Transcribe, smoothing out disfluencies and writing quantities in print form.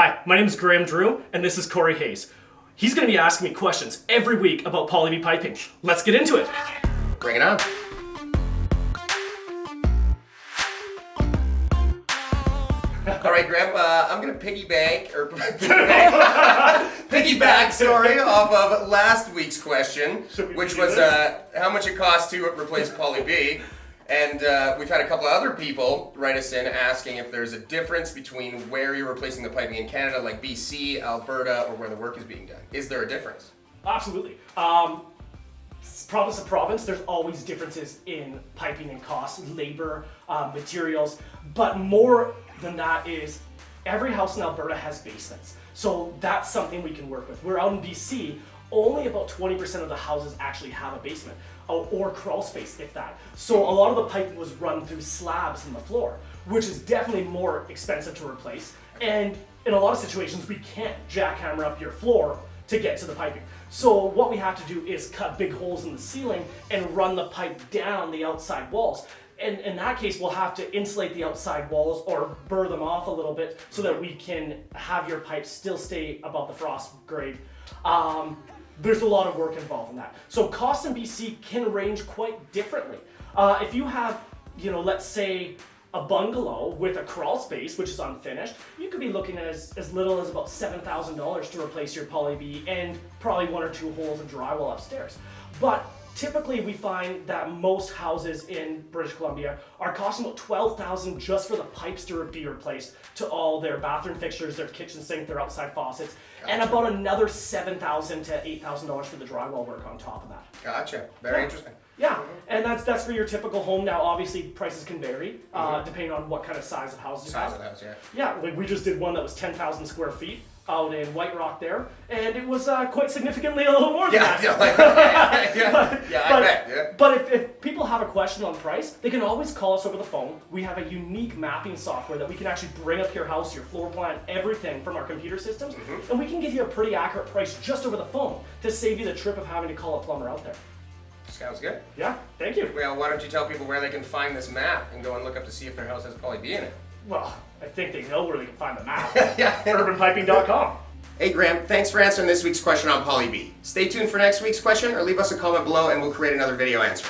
Hi, my name is Graham Drew, and this is Corey Hayes. He's going to be asking me questions every week about poly B piping. Let's get into it. Bring it on. All right, Graham, I'm going to piggyback off of last week's question, which was how much it costs to replace poly B. And we've had a couple of other people write us in asking if there's a difference between where you're replacing the piping in Canada, like BC, Alberta, or where the work is being done. Is there a difference? Absolutely. Province to province, there's always differences in piping and costs, labor, materials, but more than that is every house in Alberta has basements. So that's something we can work with. We're out in BC, only about 20% of the houses actually have a basement or crawl space, if that. So a lot of the piping was run through slabs in the floor, which is definitely more expensive to replace. And in a lot of situations, we can't jackhammer up your floor to get to the piping. So what we have to do is cut big holes in the ceiling and run the pipe down the outside walls. And in that case, we'll have to insulate the outside walls or burr them off a little bit so that we can have your pipe still stay above the frost grade. There's a lot of work involved in that. So costs in BC can range quite differently. If you have, let's say a bungalow with a crawl space, which is unfinished, you could be looking at as little as about $7,000 to replace your poly B and probably 1 or 2 holes of drywall upstairs. But typically we find that most houses in British Columbia are costing about $12,000 just for the pipes to be replaced to all their bathroom fixtures, their kitchen sink, their outside faucets, and about another $7,000 to $8,000 for the drywall work on top of that. Gotcha. Very interesting. Yeah, and that's for your typical home. Now, obviously, prices can vary depending on what kind of size of house you have. Size of the house, yeah. Yeah, like we just did one that was 10,000 square feet out in White Rock there, and it was quite significantly a little more than that. I bet. Yeah. But if people have a question on price, they can always call us over the phone. We have a unique mapping software that we can actually bring up your house, your floor plan, everything from our computer systems, and we can give you a pretty accurate price just over the phone to save you the trip of having to call a plumber out there. Sounds good. Yeah, thank you. Well, why don't you tell people where they can find this map and go and look up to see if their house has poly B in it? Well, I think they know where they can find the map. urbanpiping.com. Hey Graham, thanks for answering this week's question on poly B. Stay tuned for next week's question or leave us a comment below and we'll create another video answer.